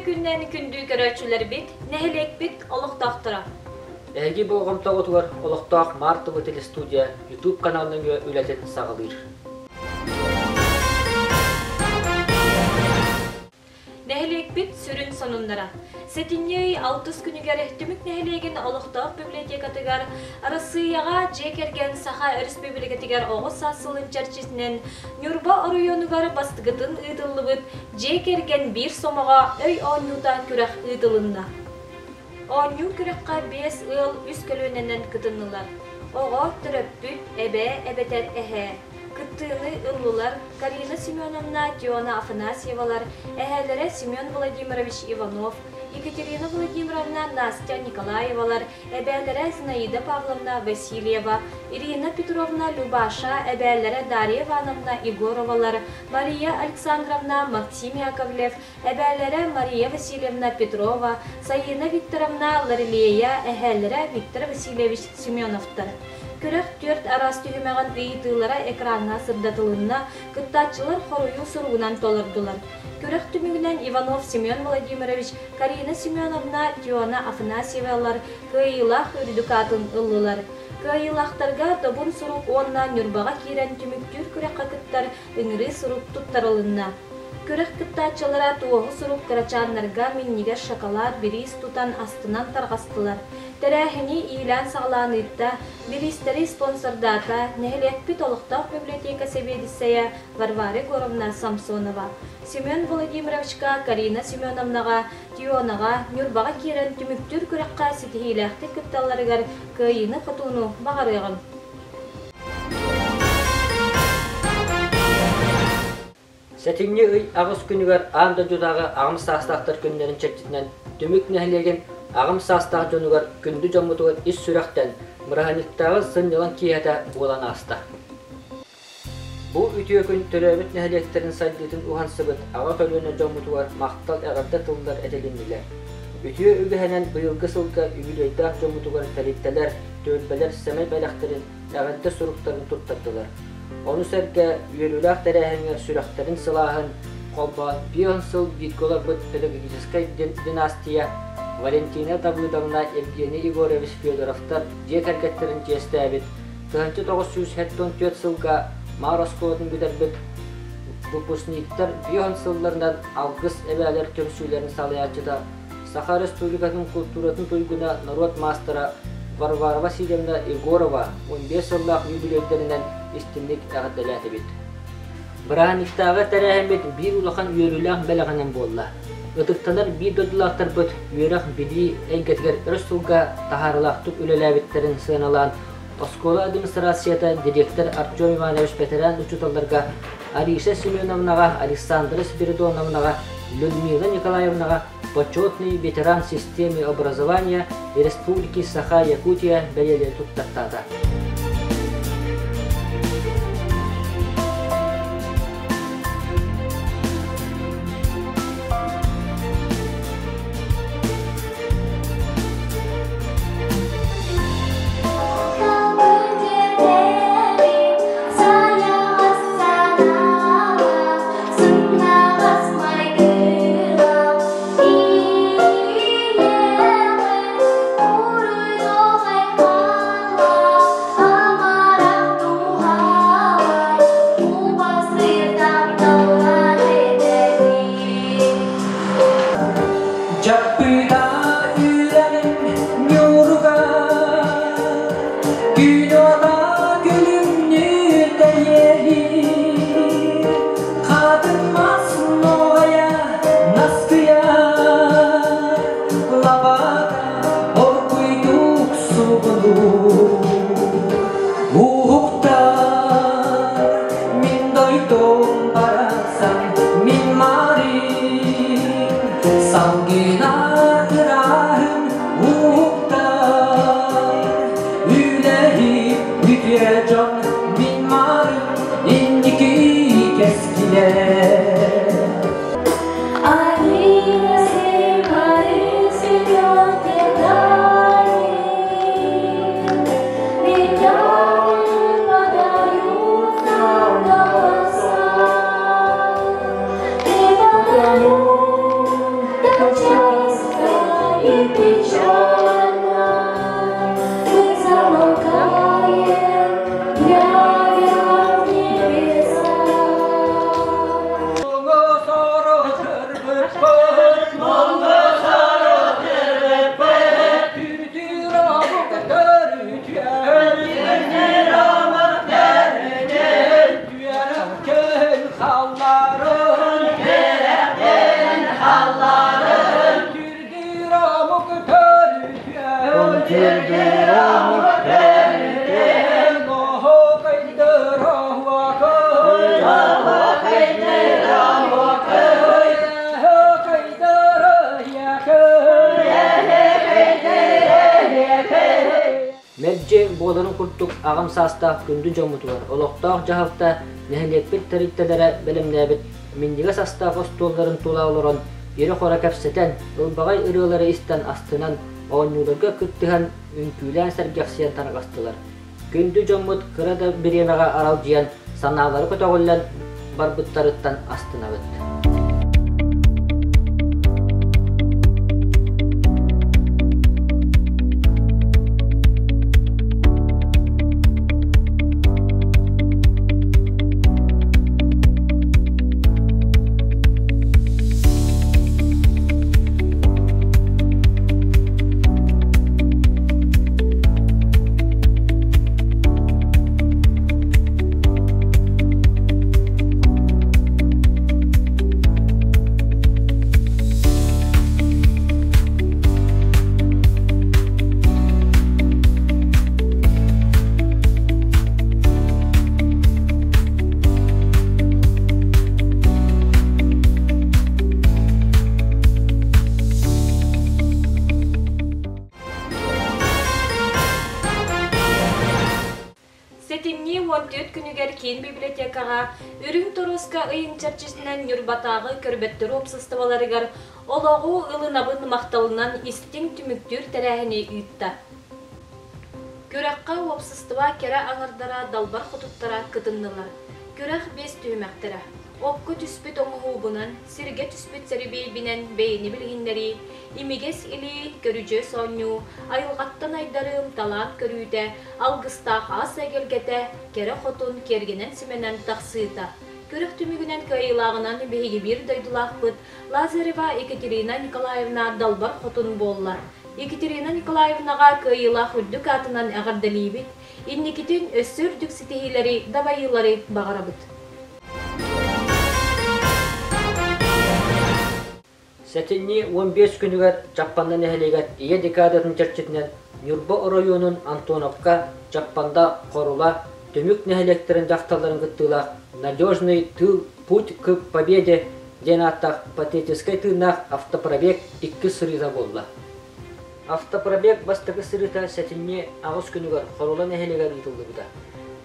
günden kündü görücüleri bit, nehelek bit, oluk doktora. Эги болгомта отугар олохтоох Мартова телестудия YouTube каналының үлетен сағылыр. Nehelek bit sürün sonundara. Setinyeyi 60 günüger tümük nehelegen oluktoq bibliotekatıgar arasıyaga jekergen saha respublikatigar oğuz sasılın çerçesinden Nurba Oryonugar bastıgıtın ıdıllıbıt jekergen bir somağa öy onyuda kürek ıdılında. Onyu kürekka 5 yıl üst kölönenden kıtınlılar. Oğa türöppüt ebeter ehe. Kıttığını ıllılar Karina Semyonovna Tiona Afanasyevalar, ehelere Semyon Vladimirovich Ivanov, Екатерина Владимировна Настя Николаевалар, эбеллере Зинаида Павловна Васильева, Ирина Петровна Любаша, эбеллере Дарья Ивановна Егоровалар, Мария Александровна Максим Яковлев, эбеллере Мария Васильевна Петрова, Саина Викторовна Ларилея, эһеллере Виктор Васильевич Семеновтар. Көрек төрт арас түймеген ыйытылара экранна сырдатылынна кыттачылар хорую суругунан толырдылар. Көрек түмігінен Иванов Семен Владимирович, Карина Семеновна, Тиона Афанасьевалар кыйылах үрдүкатын ыллылар. Кыйылахтарга добун сурук онна Нюрбаға кирен түміктүр көрек кыттар ыңыры сурук туттарылынна. Көрек кыттачылара туоғы сурук карачаннарга миннигер шоколад бирис тутан астынан тарғастылар. Тәрәхіні илан сағланытта, биристері спонсордата, нәхілекпі толықтақ библиотека себедісея Варвара Горовна Самсонова. Семен Владимировичка, Карина Семеновнаға, Тионаға, Нюрбаға керен түміктүр көрекқа сетихиләқті күтталарығар күйіні құтуыну бағарығын. Сәтіңне үй ағыз күнігер аңда жүдағы ағым састақтар күндерін чәттінен түмік нәхілеген ағым састақ жонығар күнді жомытығыр ис сүрәқтен мұраһаниттағы сыннылан кейәті olan аста. Бұл үтіе күн түрәбіт нәхілектерін сайдетін ұған сыбыт аға көліне жомытығыр мақтал әғарда тылдар әтелінілер. Үтіе үгіхәнен бұйылғы сылға үгілейдақ жомытығыр тәлеттелер, төлбәлер сәмәй бәләқтерін әғанты сұруқтарын тұттардылар. Onu sərgə üyelülək tərəhəngə sürəxtərin silahın qolba bir sıl bitkolar büt pedagogической династия Valentina Davudovna Evgeniy Igorovich Fedorovlar jekərgətlərin jestəbit. 1974 sılga Maroskov'un güdərbit выпускниктер bir sıllarından algыс əbələr tömsüylərini salayatçıda Sakha Respublikasının kulturatın tuyguna narod mastera Varvara Vasilyevna Egorova 15 yıllıq юбилейдерінен istimlik əğdələt ebit. Bıraniktağı tərəhəmbet bir ulaqan üyelülək bəlağının bolla. Itıqtalar bir dödülaqtar büt üyerək bili əygətgər ırsulga taharılaqtıq üleləbitlərin sığınalan Oskola administrasiyada direktor Artyom Ivanovich Peteran uçutallarga Arisha Semyonovnaға, Alexandra Spiridonovnaға, Людмила Николаевнаға почетный ветеран системы образования Республики Саха-Якутия бәлелер туттаттады. Merce boğların kurtuk ağam sasta gündü jomutular. Oloqtaq jahalta nehelekbit terittelere belemnebit mindiga sasta postolların tulağların yeri xora kapseten ılbagay ırıları isten astınan oğunularga kıttıhan ünkülen sergaqsiyan tanıqastılar. Gündü jomut kırada biremeğe aral jiyan sanağları kötağıllan barbıttarıttan astınabıt. Setinni 14 günüger keyin bibliotekaga Ürüm Toroska ıyın çarçısından Nurbatagı körbetleri opsıstavalarıgar oloğu ılınabın maktalından istin tümüktür terahini yıtta. Körekka opsıstava kere ağırdara dalbar xututtara kıtındılar. Körek 5 tüymektara. Okku tüspüt omuhubunan, sirge tüspüt seribi binen beyni bilginleri, imiges ili görücü sonyu, ayılgattan aydarım talan körüde, algısta has egelgete, kere xotun kergenen simenen taksıta. Körek tümügünen kayılağınan behigi bir daydulaqpıt, Lazareva Ekaterina Nikolaevna dalbar xotun bollar. Ekaterina Nikolaevnaga kayıla hudduk atынан ağardalibit, innikitin össürdük sitihileri, dabayıları bağarabıt. Setinni 15 günüger Japan'da neheligat iya dekadatın çerçetinden Nurba rayonun Antonovka Japan'da korula tümük neheleklerin jaktaların gıttıla надежный тыл путь к победе денатах патетической тынах автопробег 2 сырыта болла. Автопробег бастакы сырыта Setinni ağız günüger korula neheligat ытылды buda.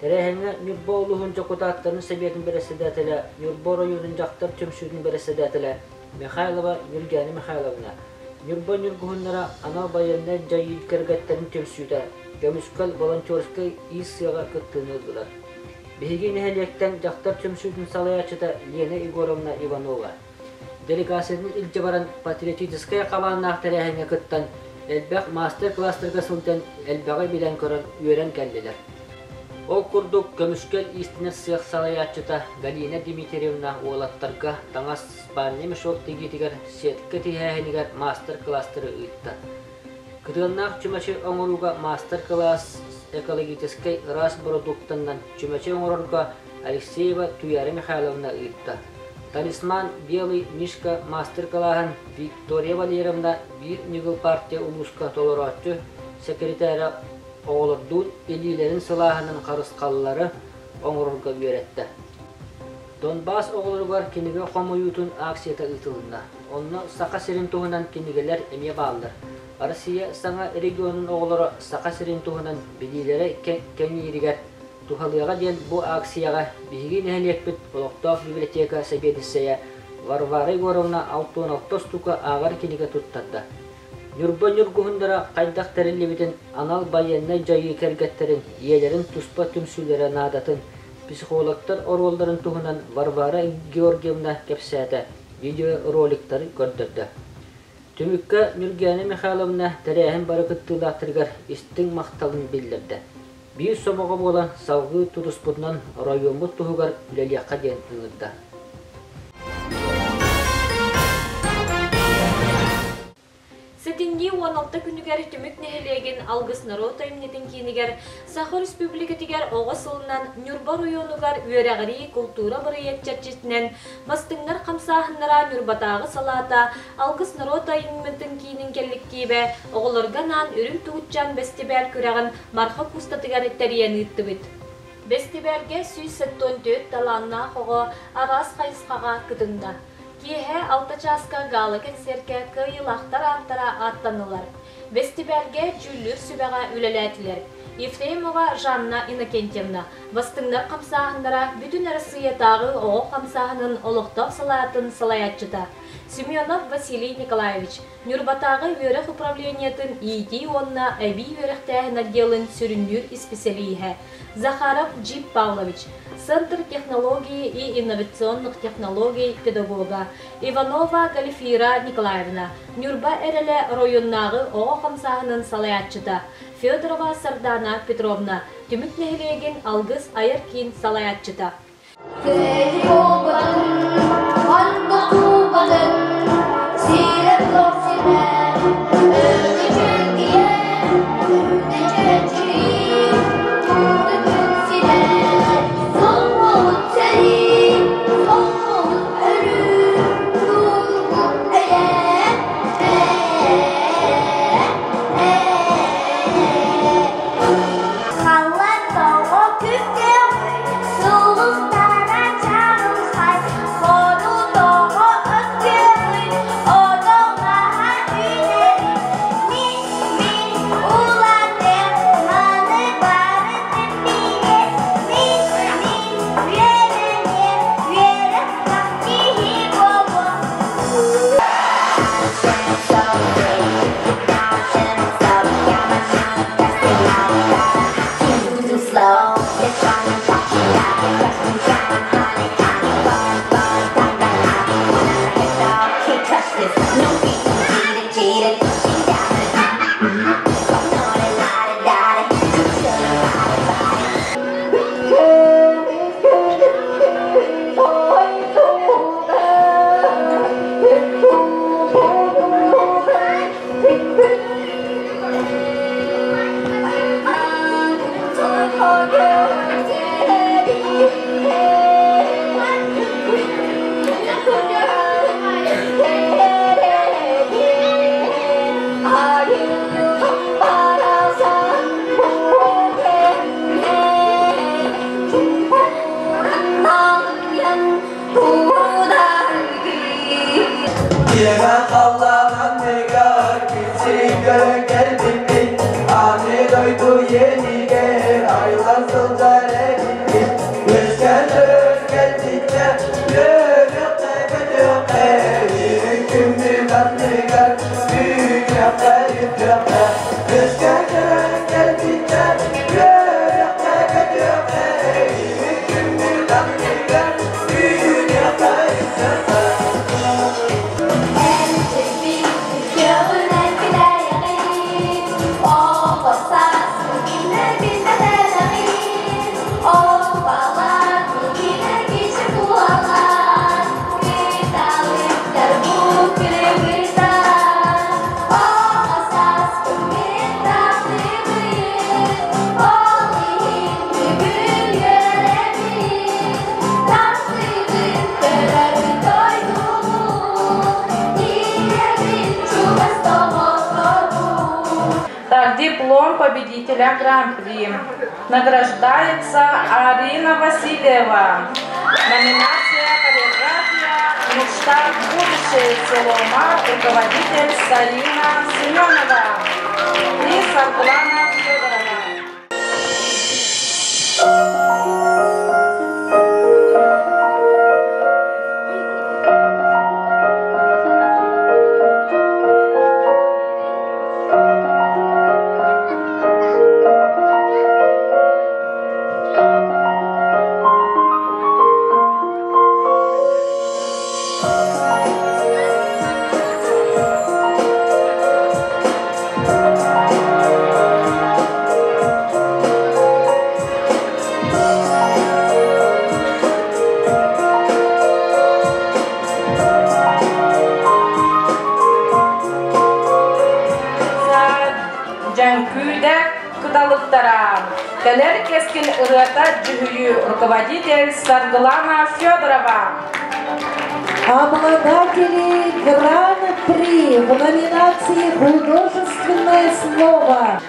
Terehenge Nurba uluğun jokutaqtarın sebiyetin beresedetele Nurba rayonun jaktar tümsüdün beresedetele Mikhailova Yurgani Mikhailovna. Nurba Nurguhunlara ana bayanlar jayil kergetlerin tümsüde Gömüskal Volonterskay İsyaga kıttığınızdılar. Behigi neheliyekten jaktar tümsüdün salayaçıda Lena Igorovna Ivanova. Delegasiyonun ilce baran patriotiskaya qabanına terehenge kıttan elbaq master klasterga sıldan elbağı bilen koran üyeren keldiler. O kurduk Gömüskal istiner sıyaq salayaçıda Galina Dimitrievna oğlattarga taŋas Spaniya tegitigar setkə tihähinigar master klasterı ıйtта. Kıdığınaq çümäçi oŋuruga master class экологический рас продуктаннан çümäçi oŋururga Alexeyeva Tuyari Mikhailovna ıйтта. Talisman Белый Мишка master class'ın Viktoria Valerievna bir nigıl partiya uluska toloratçı sekreteri oğlurdun elilerin silahının qarısqalları oŋururga öğretti. Donbas oğullar kinige homoyutun aksiyata ıtılına. Onu Saqa Sirin tuğunan kinigeler emiye bağlılar. Arasiya sana regionun oğulları Saqa Sirin tuğunan bililere keniyiriger. Tuhalıyaga diyen bu aksiyaga bihigi neheliyekbit Oloqtaq biblioteka sebediseye Varvara Igorovna Altonovtostuka ağar kinige tuttadı. Nurba Nurguhundara qaydaq terillibidin anal bayanna jayı kergetterin iyelerin tuspa tümsülere nadatın psikologlar orolların tuğunan Varvara Georgievna kepsede video rolikleri gördürdü. Tümükka Nurgani Mikhailovna terehin barakıttığılahtırgar istin maqtalın bildirdi. Bir somoğa bolan savgı tutuspudnan rayonmu tuğugar üleliyakka den ığırdı. Setinni 16 günüger tümük nehelegen algыс народ эмнетин кийинигер Саха Республикатигер оҕосылынан Нюрба районугар үөрэгери культура барыйет чарчисинен мастыңнар камсаахыннара Нюрбатагы салаата алгыс народ эмнетин кийинин келликкиибе оҕолорганан үрүм тугутчан бестибел күрэгин марха кустатыгар териен ыттыбыт. Бестибелге сүйсеттон төт таланна хого арас кайыскага кытында. Киһе алта часка галы кенсерке кыйылахтар аттара аттанылар. Вестибелге жүллүр сүбәгә үлеләтиләр. Ефремова Жанна Иннокентьевна. Бастыңдар қамсағындара бүтін Россиятағы оғы қамсағының олықтақ салатын салаятчыта. Семенов Василий Николаевич. Нюрбатағы өріқ управлениятын ИТ онна әбей өріқтәғін отделын сүріндір специалиха. Захаров Джип Павлович. Центр технологий и инновационных технологий педагога. Иванова Галифира Николаевна. Нюрба әрелі районнағы оғы қамсағының салаятчыта. Федорова Сардана Петровна. Түмік нәхілеген алғыз айыр-кин салаятчыта. Диплом победителя Гран-при. Награждается Арина Васильева. Номинация «Хореография. Мечта. Будущее Целома». Руководитель Сарина Семенова. И Саркулана Федорова. Келер кескин ырыта жүгүйі руководитель Саргылана Федорова. Обладатели Гран-при в номинации «Художественное слово».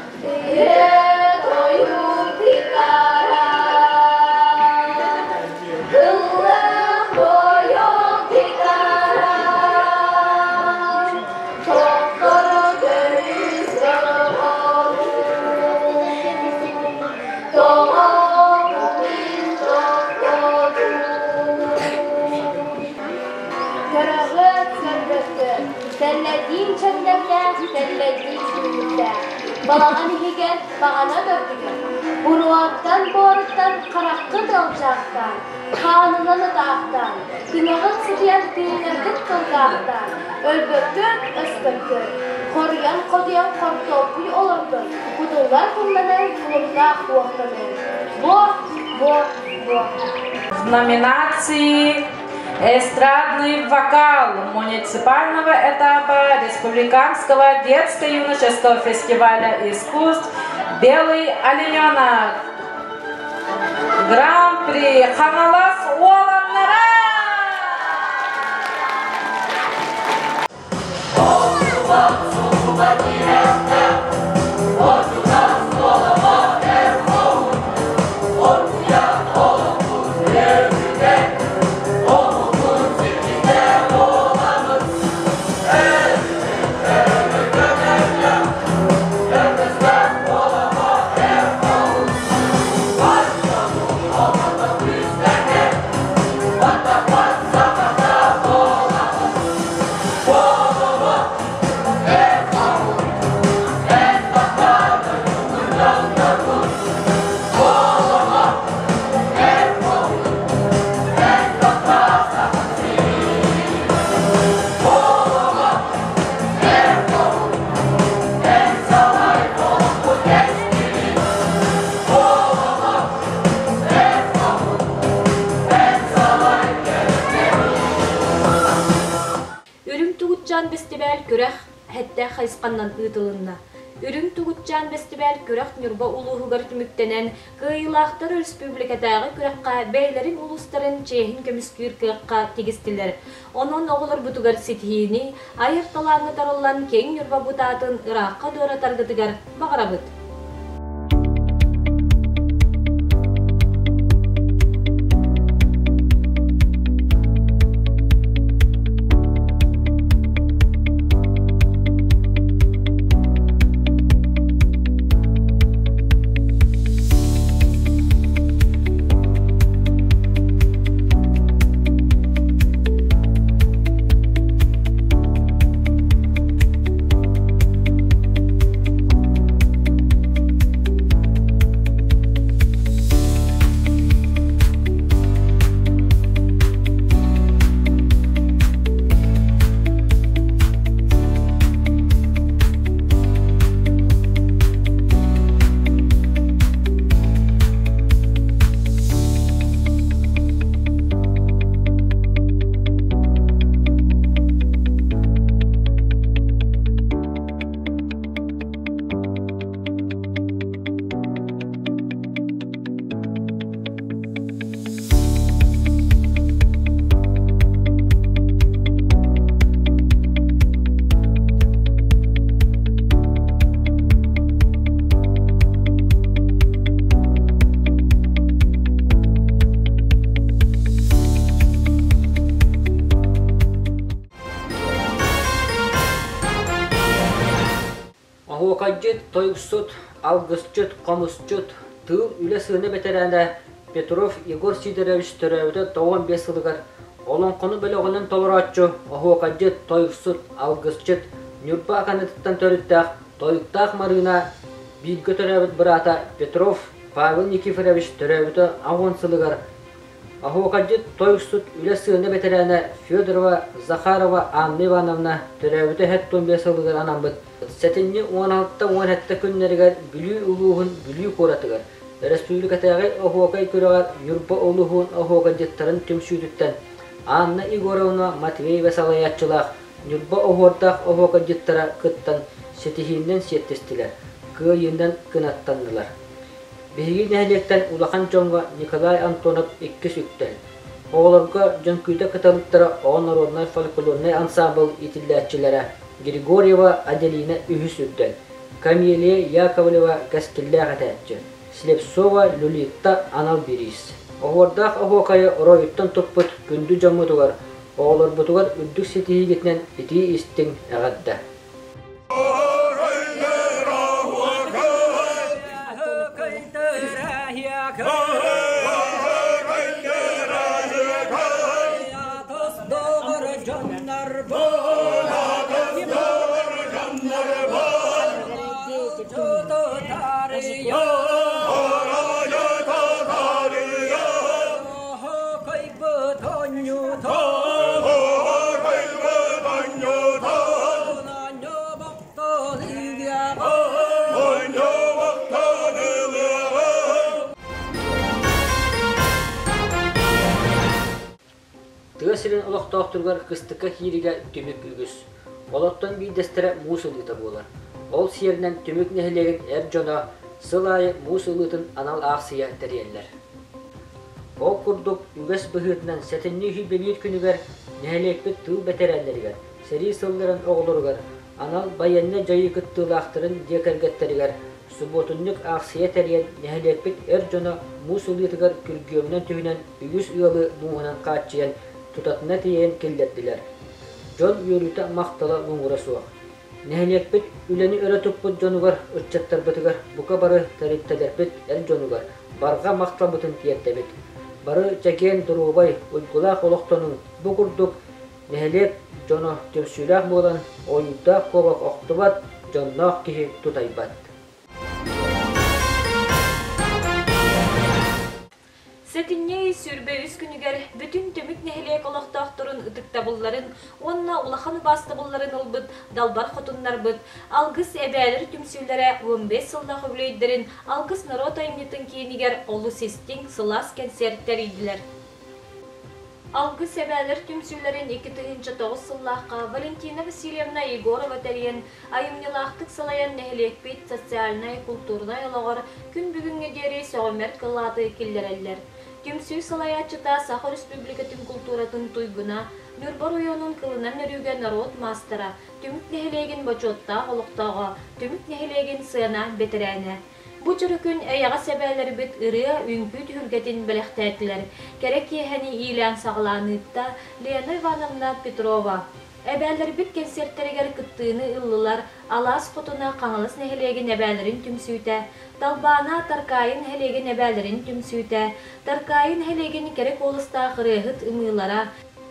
Tellediğin çemlerle, tellediğin suyunda. Balağan higen, bağana dördügen. Buruattan, boğruttan, karaklı dalcaktan. Kanınan dağıttan. Günahın sırayan dinlerdik kılgağıttan. Ölböktür, öspöktür. Koruyan, koduyan, korktopuy olurdur. Kudullar kullanan, kulumda kuoktanır. Во. В номинации «Эстрадный вокал» муниципального этапа Республиканского детско-юношеского фестиваля искусств «Белый олененок». Гран-при Ханалас Уоланнара! Festival körək hətta xaysqandan ıtılında. Ürüm tuğutcan festival körək nürba uluğugar tümüktenen qıyılaqtar respublikadağı körəkqa beylerin ulusların çehin kömüskür kıyaqqa tegistiler. Onun oğulur butugar sitihini ayırtalağını tarılan keng nürba butatın Irak'a doğru targıtıgar bağırabıt. Ahokajjit, toyuksut, algısçıt, komusçut, tığım üle sığını beterende Petrov Igor Sidorovich törevde 95 yılıgar. Olan konu böyle oğlan toluracı, ahokajjit, toyuksut, algısçıt, nürpa akanatıttan törüttağ, toyuktağ marına bilgi törevde bırata Petrov Pavel Nikiforovich törevde 10 yılıgar. Ahokajjit, toyuksut, üle sığını beterende Fyodorova, Zakharova, Anna Ivanovna törevde het 15 yılıgar anambıt. Setinni 16-17 günlerigar bilü uluğun bilü koratıgar. Respublikadağı ahokay küragar yurba uluğun ahokajjittarın tümsüydükten Anna Igorovna Matvey ve salayatçılaq yurba ahordaq ahokajjittara kıttan setihinden settestiler. Kıyından kınattandılar. Bihigi nehlekten ulaqan jonga Nikolay Antonov 2 süktən. Oğlarga jonkuyda kıtalıktara o narodnay folklornay ansambl itillatçılara Grigorieva Adelina ühüsütten, Kamiliya Yakovleva Gaskilla Gatacı, Slepsova Lulita Anal Biris. Oğordaq ahokaya royuttan topput gündü jammutugar, oğlar butugar üddük setihi gitnen iti istin agadda. oturgar kıstıkka hiriga tümük ügüs. Olottan bir destere musulita bolar. Ol siyerinden tümük nehlegen jona sılayı musulutun anal ağsıya teriyeller. O kurduk üges bıhıtından setinni hübeliyet günüger nehlekbet tığ beterellerger. Seri sılların oğlurgar. Anal bayanne jayı kıttığılaqtırın dekergetteriger. Subotunluk ağsıya teriyen nehlekbet jona musulitigar kürgüyümden tühünen ügüs ıyalı muğunan kaçıyan tutatına tiyen killettiler. Jon yürüte maqtala buğura suaq. Nehlekbet üleni öre tuppu jonugar ırçattar bıtıgar buka barı tarittelerpet jonugar. Barga maqtala bıtın tiyettebet. Barı çeken durubay uygulaq oloqtonun bu kurduk nehlek jona tümsülaq bolan oyuda kobak oqtubat jonnaq kihi tutaybat. Setinye sürbe üs günüger bütün tümük nehlek olaqtaqturun ıtıktabulların, onna ulaqanı bastabulların olbut, dalbar xotunlar bıt, algıs ebeler tümsüllere 15 sılda hübleydirin, algıs narota imnitin kiyiniger olu sisting sılas konsertler idiler. Algıs ebeler tümsüllerin 2-9 sıllıqqa Valentina Vasilyevna Yegorova teriyen ayımnilaqtık salayan nehlekbet sosyalnay kulturnay olağır gün bugünge deri soğumer kıllatı killereller. Tümsü salayatçıta Saha Respublikatın kulturatın tuyguna, Nürbar oyonun kılınan örüge narot mastara, tümük nehlegen bachotta holuqtağa, tümük nehlegen sığana beterene. Bu çürükün ayağa sebeleri bit ırıya ünküt hürgetin belektettiler. Gerek yeheni ilan sağlanıpta Lena Ivanovna Petrova. Ebeller bit konsertlere kıttığını ıllılar alas fotona kanalız nehelegen ebellerin tümsüte. Dalbana tarkayın helegen ebellerin tümsüte. Tarkayın helegen gerek olasta kırıhıt ımılara.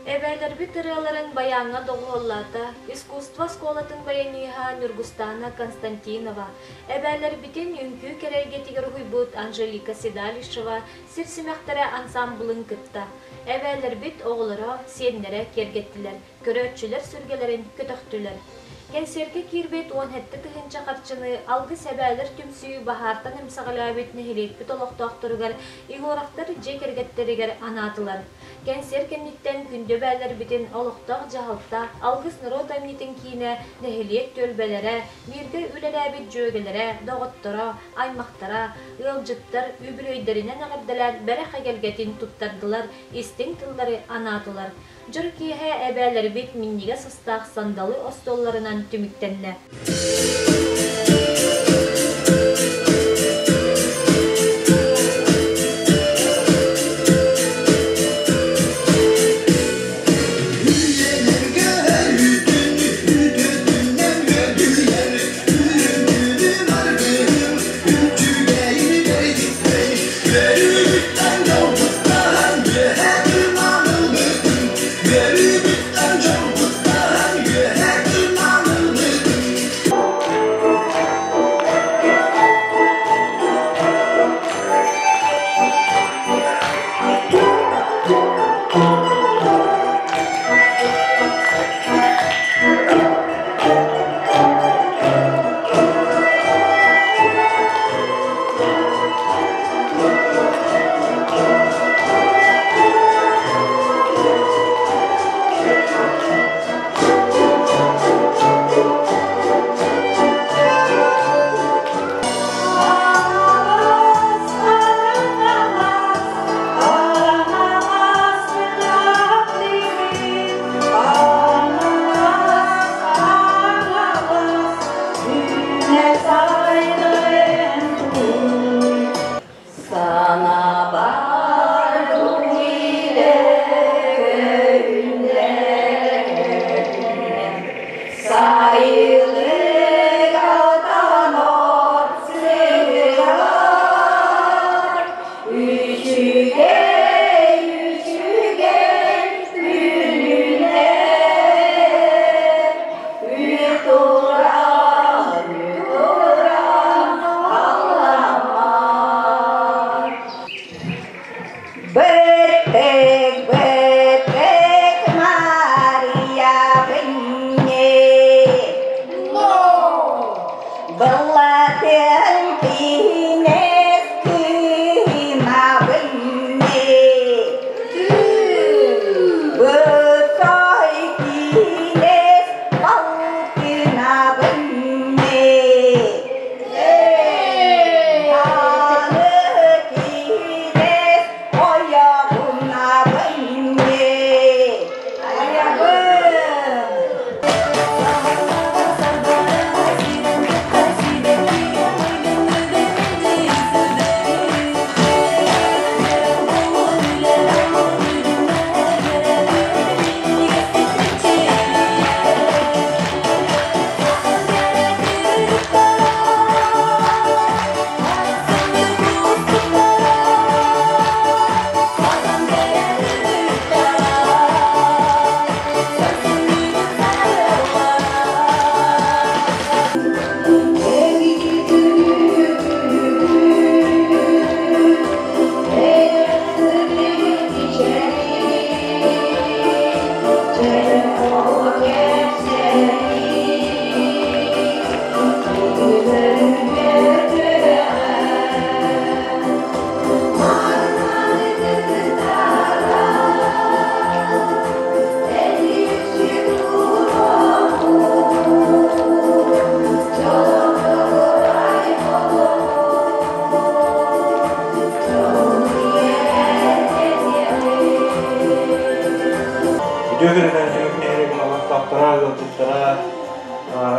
Ebeller bit ırıların bayana doğullata, iskustva skolatın bayaniha Nurgustana Konstantinova. Ebeller bitin ünkü kerergetiger huybut Angelika Sidalisheva sirsimektere ansamblın kıtta. Ebeller bit oğlara siyenlere kergettiler, körötçüler sürgelerin kötöktüler. Genserge kirbet 17 tıhınca qarçını algı sebeler tümsüyü bahartan emsağılabet nehilet bit oloqtaqtırıgar, igoraqtar jekergetteriger anatılar. Genser kennitten kündöbeller bitin oloqtaq jahalta, algıs nırotamnitin kine nehilet tölbelere, mirge ülelabet jögelere, doğuttora, aymaqtara, ılcıttar, übüröyderinden ağırdalar, bereqa gelgetin tuttardılar, istin tılları anatılar. Jırkihe ebeller bit minniga sыстaq sandalı ostollarından tümüktenne.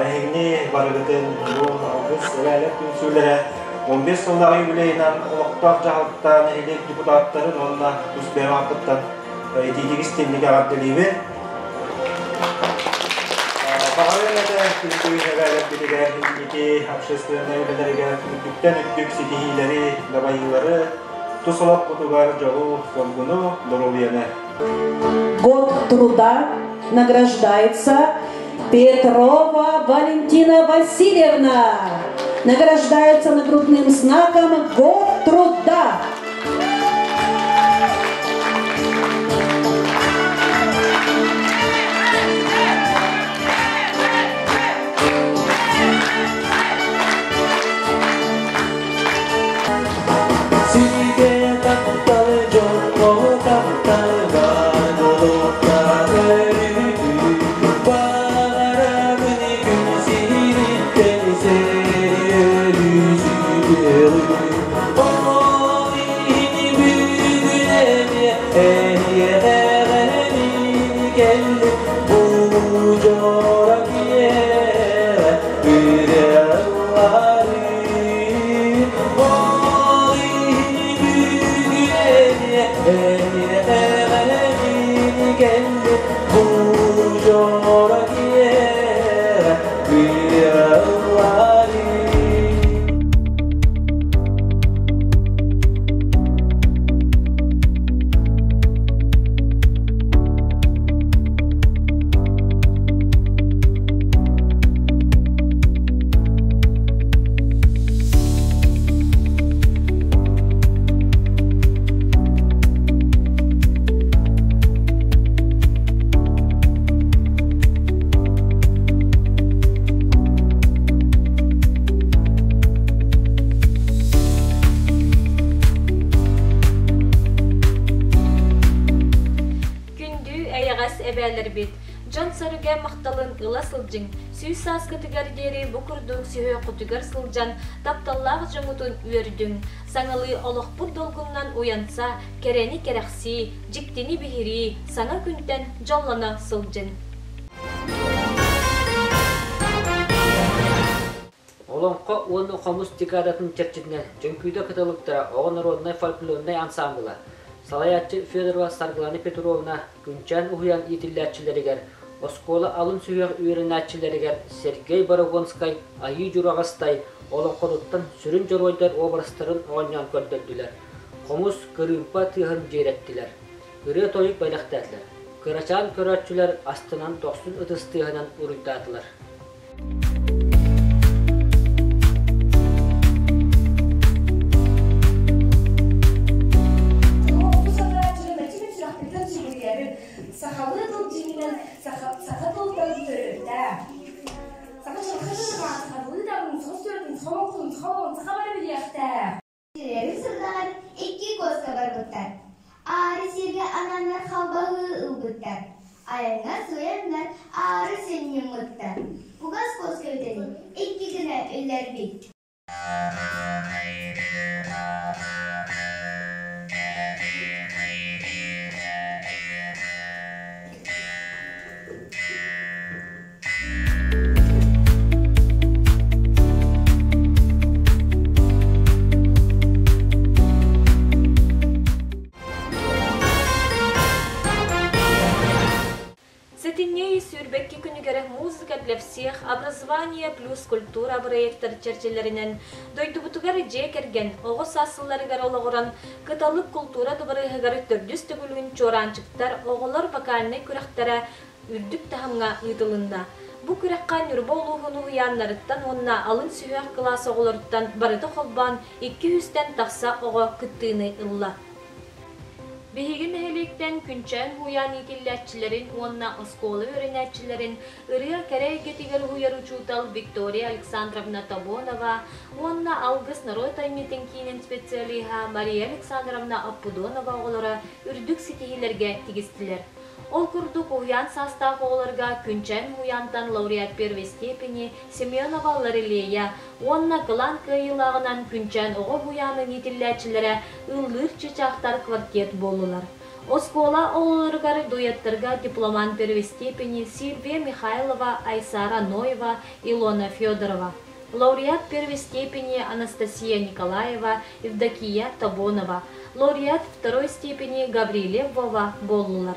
Ehini barıgıtın bu algıs evelep ünsürlere 15 yıllığı yüleyinden Uluqtaq Jahalttan ehlek депутаттарын onunla üstbeme akıttan etikik istemlik ağabdeliğimi. Bağırıyla da kültürün evelep biriler hindiki общественные üleleriga üddükten üddük sitihileri, labayıları Туслап кутугар жолу солгуну здоровьяне. Год труда награждается Петрова Валентина Васильевна. Награждается нагрудным знаком «Год труда». Жан сарыга мақталын ыла сылжың, сүй саскатыгар дери букурдук сүйе кутугар сылжан, тапталлах жамутун үйердің. Саңалы олық бұр долгуннан уянса, керени керекси, жиктини бихири, саңа күнтен жоллана сылжың. Олонқа оны қамыс декадатын черчидіне жөнкүйді каталықтара оғын народной фольклорной ансамбыла. Салаятчы Федорова Саргланы Петровна күнчан уян итиллячилеригер, Оскола алын сүйек үйренатчилеригер Сергей Барагонскай айы журағастай олонқоруттан сүрін жоройдар обрастарын оңнян көрдөлділер. Қомус кырымпа тыхын жереттілер. Үрі тойып байлақтадылар. Кырачан көрәтчілер астынан тоқсын ұтыстығынан ұрыйтатылар. Сахалы бұл жеңінен сақа толтарын түрді. Сақа сахалы дағын соғыс түрдің сақа бары білі яқты. Жүрері сұрдағар екі көзгі бар бұттар. Ары серге ананлар қалбағы ұлбыттар. Аяңар соянлар ары сенен мұттар. Бұғаз көзгі өтені екі күні өлер бейт. Сетинней сүйрбекки күнігері музыка для всех, образование плюс культура проекттар черчелерінен дойдубутугары жекерген, оғыз асылларыгар олығыран, кыталык культура дұбарыгары төрдүс түгілігін чоранчыктар, оғылар вокальный күректері үрдік тахымға ұйтылында. Бу күрекка нүрбо олуғыны ұянларыттан онна алын сүйек класс оғыларыттан барыды қолбан 200-тен тақса оғы күттіғыны ылла. Бихигин эхеликтен күнчен хуян итиллячилерин, онна осколы өренячилерин, ырыа керей кетигер хуяр учутал Виктория Александровна Табонова, онна алгыс народ таймитин кейнен специалиха Мария Александровна Аппудонова оғылары үрдік ситихилерге тигістілер. Ол күрдік хуян састав оғыларға күнчен хуянтан лауреат первой степени Семенова Ларилея, онна кылан кыйылағынан күнчен оғы хуянын итиллячилері ыллыр чычақтар квартет болулар. Оскола олоргар дуяттарга дипломант первой степени Сильвия Михайлова, Айсара Ноева, Илона Федорова. Лауреат первой степени Анастасия Николаева, Евдокия Табонова. Лауреат второй степени Гавриле Вова Боллулар.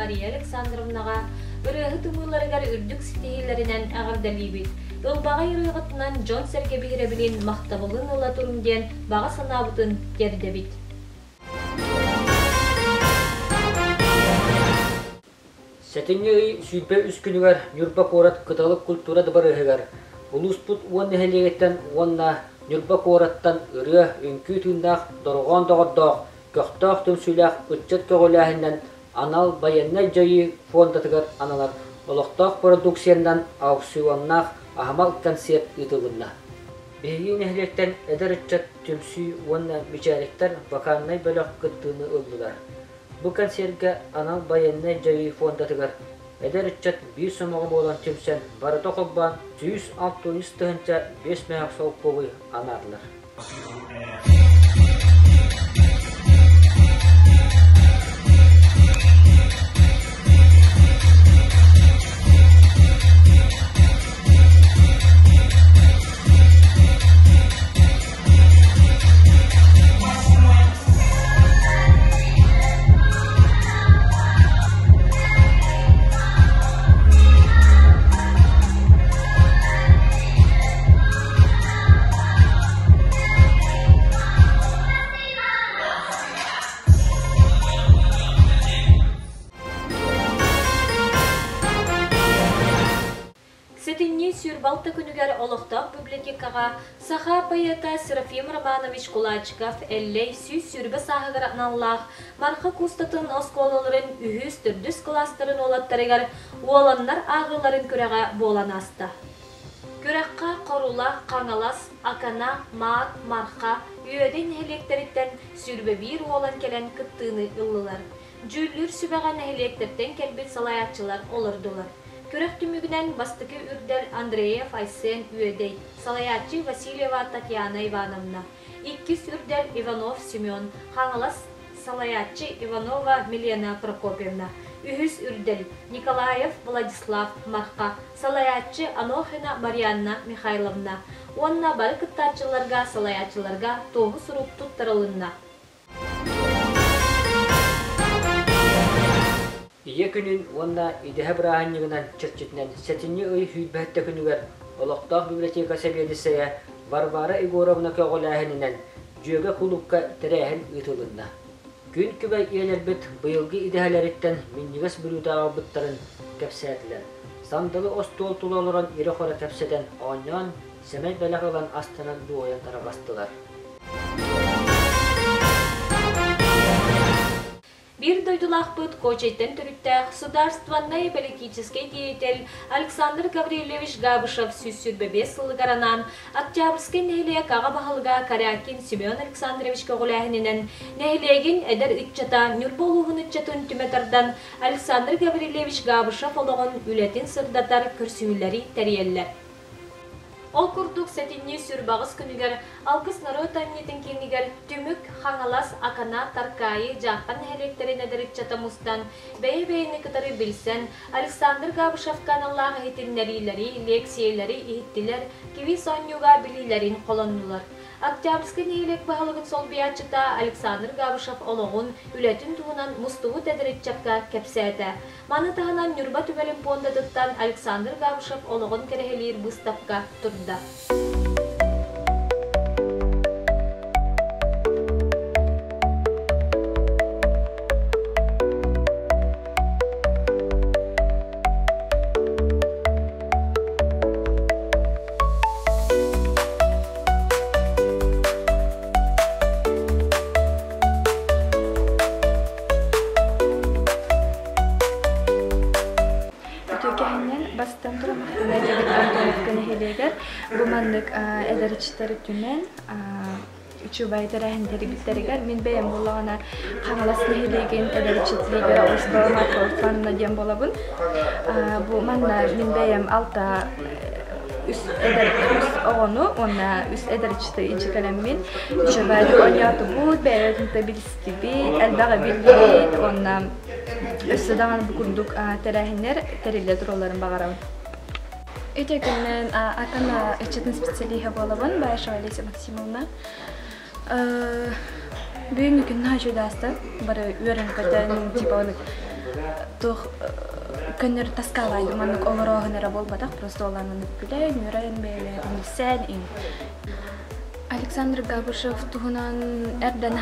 Мария Александровнаға ырыһы тумууларыгар үрдүк ситиһилеринен агардалибит. Ылбаға йырыгытынан Джон Серге бихиребилин мактабылын ыла турум диен бага санабытын кердебит. Сетинги сүйпе үскүнүгөр Нюрбак орат кыталык культура дыбарыгар. Улуспут уон нехелегеттен уонна Нюрбак ораттан ырыа үңкүү түйүндах дорогон догордох көктөх төмсүлэх үтчет көгөләһиннен Анал баяннай жайы фондатыгар аналар олоқтақ продукцияндан аукционнақ ахмал концерт ытылынна. Бейгин эхлектен эдер үтчет түмсүй уонна мичалектер ваканнай бөлөк кыттыны ылдылар. Бу концертке анал баяннай жайы фондатыгар эдер үтчет бир сомоғы болан түмсен барыта қоббан 160 тыгынча 5 мәғақ соғып болы анарлар. Сюрбалта күнүгер олоқтақ библиотекаға Саха поэта Серафим Романович Кулачков әллей сүй сүрбі сағығыр аналлақ марқа кустатын осколаларын үхіз түрдіс кластарын олаттарығар уоланнар ағыларын күрәға болан аста. Күрәққа қорула, қаңалас, акана, маат, марқа, үйеден электериттен сүрбі бір уолан келен кыттыны ыллылар. Жүллүр сүбәған электерден келбет салаятчылар олырдылар. Күрәк түмігінен бастықы үрдер Андреев Айсен Үйедей, Салаятчы Васильева Татьяна Ивановна, иккис үрдер Иванов Семен, Хаңалас Салаятчы Иванова Милена Прокопьевна, үхіз үрдел Николаев Владислав Марқа, Салаятчы Анохина Марьяна Михайловна, онна бары кыттачыларға, салаятчыларға тоғы сұруп тұттырылынна. Ие күнін онна идеһе бырааһынньыгынан чырчытынан сетинни ый хүйбәһтә күнүгәр олоқтақ библиотека сәбиәдисәйә Варвара Егоровна көғөләһенинен жүйеге клубка тәрәһен ытылынна. Күн күбәй иелербит быйылгы идеһәләриттен миннигес бүлүтәгә буттарын кәпсәтләр. Сандылы остол тулалыран ире хора кәпсәдән оннан сәмәй бәләгылан астынан дуоян тарабастылар. Bir дойдулақпыт Кочеттен түріттәқ государственный политический деятель Александр Гаврилевич Габышев сүрбебе сылыгаранан Октябрьский нәйле қаға бағылға Карякин Семен Александрович көғіләхінінен нәйлеген әдір үтчата Нюрболуғын үтчатын түметардан Александр Гаврилевич Габышев олығын үлетін сырдатар күрсүйлері тәриеллер. Ол курдук сетинни сүрбағыз күнігер, алгыс нару таннетін кенігер түмік хаңалас акана таркайы жаққан әлектерін әдіріп чатамустан бәйі-бәйіні кітары білсен, Александр Габышев каналлағы хетинлерилері, лекциялері, ихттілер, киви сонюға білилерін қоланнулар. Октябрьский нейлек бағылығын сол биятчыта Александр Габышев олығын үлетін туғынан мұстығы тәдірітчакка кәпсәді. Маны тағынан нүрба түбелін пондадыттан Александр Габышев олығын кәрехелер бұстапқа тұрды. Бумандык эдерчтер түнен үчүбайдырахын терибиттеригер мен бэйем боллагана каңаласын хелеген эдерчетлигер осбаламатор фанна дем болабын. Бу манна мен бэйем алта үс огону, онна үс эдерчте инчекалеммин үчүбайды ойяту бу бэйетинте билистиби, элбага билбейт, онна өссөдаган букундук терахинер териле туроларын багарабын. Өтекеннен акана эчетин специалиха болабын, Баешева Олеся Максимовна. Бүгүнкү күнү ажудасты, бары үйрөнкөтөн типа ону тух көнөр таскалайды, манук олорогунара болбадак, просто оларны биле, үйрөн беле, билсен ин. Александр Габышев туһунан эрден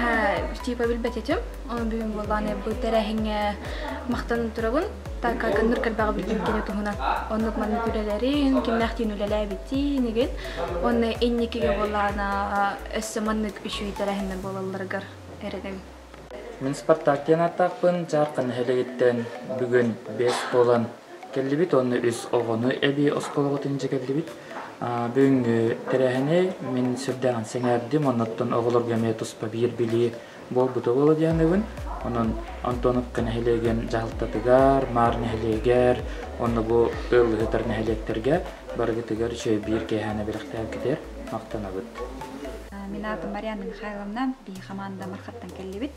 типа билбететим, он бүгүн болганы бу терехиңе мактанып турабын. Така көнөр калбага билген келе туһунан. Онук маны күрелерин, кимнахтин үлеле бити, неген. Онны энникеге болгана өссөманнык үшүй терехиңе болаларгар эредеги. Мен Спартактен атакпын, жаркын хелегиттен бүгүн 5 болан келдибит, онны үс огону эби оскологу тинже келдибит. Бүгүнгү терехине мен сүрдөгөн сеңердим, оннотон оголорго эме туспа бир били болбуту боло дегенебин. Онун Антонов кene хелеген жалтатыгар, марны хелегер, онны бу ылгытырны хелектерге баргытыгар чөй бир кехане билектер кетер, мактанабыт. Мен атым Марияна Михайловна, би команда Мархаттан келдибит.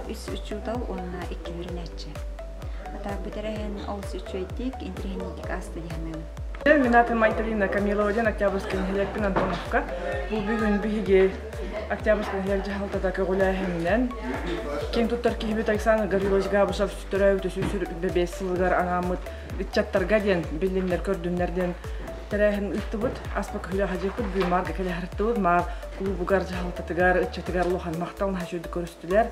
Үс учудал, онна 2 үрүнөчү. Ата бутерен олс үчөйдик, интернеттик асты дегенебин. Мен атым Айталина Камилова, Октябрьский хелекпин Антоновка. Бу бүгүн биге Октябрьский хелек жалтата көгүлэхинен кең туттар кихибит Александр Гаврилович Габышев сүтөрөбүтө сүсүр бебес сылгар анамыт итчаттарга ден билимдер көрдүннерден терехин ыттыбыт аспак хүлө хажыпыт бүймарга келе хартыбыт мар клубугар жалтатыгар итчаттыгар лохан макталын хашуды көрүстүлөр.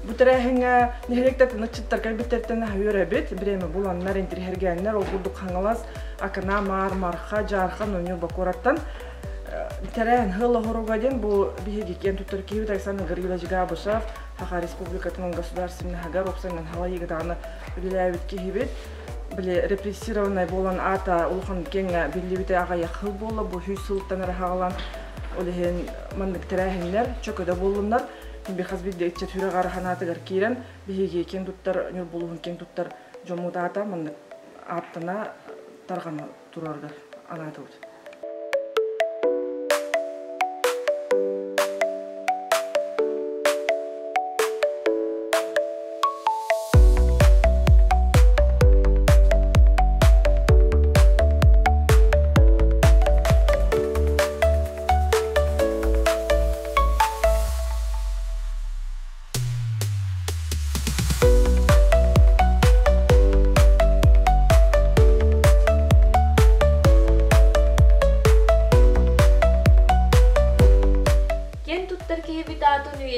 Бу терехинге нехелектер нычыттар калбиттерден хүйөрөбүт биреме буланнар интерхергеннер окулдук хаңалас акана марха жарха нөнү бакораттан терен хылы хоругаден бу биги кен туттар кийбит Александр Гаврилович Габышев Хаха Республикатының государственный хагар опсаңан халайы гыданы билебит кийбит биле репрессированный болан ата улхан кенге билебит ага якыл болу бу хүйсылтан рахалан олехен мандык терехинлер чөкөдө болундар би хазбидде ичет хүрөгар ханатыгар кирен биги кен туттар нөр болуун кен туттар жомуда ата мандык аттана таргана тураргар анатыбыт.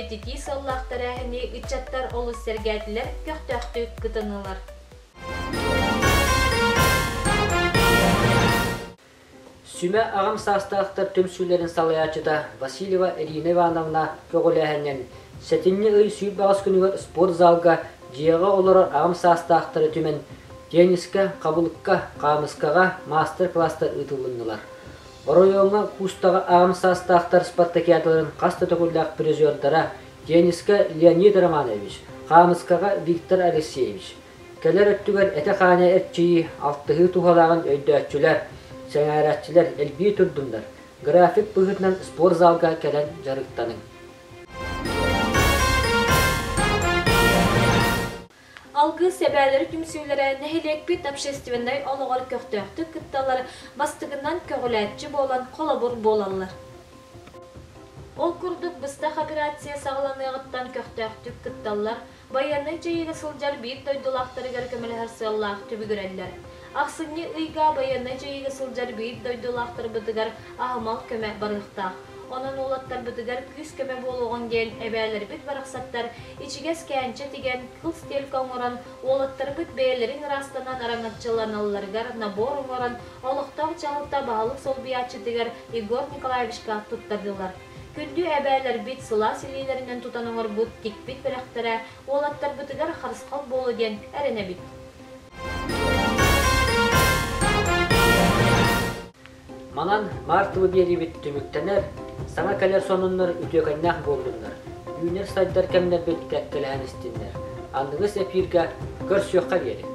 Тики саллахтарахыны итчаттар олыс сергәтілер көқтөқтік кытынылар. Сүмә ағам састақтар төмсүлерін салаячыда Васильева Ирина Ивановна көгіләхінен сәтінне үй сүйіп бағыз күнігер спорт залға жиыға олар ағам састақтары төмен тенниске, қабылыққа, қамысқаға мастер-класстар ұтылынылар. Оройоңа кустағы ағам састақтар спартакиадаларын қасты төкілдәқ призердара тенниске Леонид Романович, қамысқаға Виктор Алексеевич. Кәлер өттігер әті қане әртчейі алтығы туғалағын өйді өтчілер Сәңәрәтчілер әлбей тұрдымдар. Grafik bıhırdan spor zalga gelen jarıktanın. Algı sebeleri tümsüylere nehelek bit общественный oluğar köhtöhtü kıttaları bastıgından köğületçi bolan kolabur bolallar. Ol kurduk bıstaq operasiya sağlanığıttan köhtöhtü kıttallar bayanı çayığı sılcar bir doydulaqtары görkemeli harsallaq tübü görəller. Ақсыны ыйга баянна жайыга сылжар бейт дойдулақтар быдыгар ахымал көмә барықтақ. Онын олаттар быдыгар күз көмә болуған гел әбәлер бит барықсаттар ичигес кәнче теген кыл стел коңыран олаттар бит бәйлерин растанан араңатчыланаларгар набор оңыран олықтақ чағылта бағалық сол биячы дегер Егор Николаевичка туттардылар. Күнді әбәлер бит сыла силейлерінен тутан оңыр бұд тик бит бірақтара олаттар быдыгар қарысқал болу ден әріне бит. Manan martılı beri bit tümüktener, sana keler sonunlar ütükenlah boldunlar. Üner sayдар kemler bit kekkeleyen istinler. Andınız epirge görs yokka beri.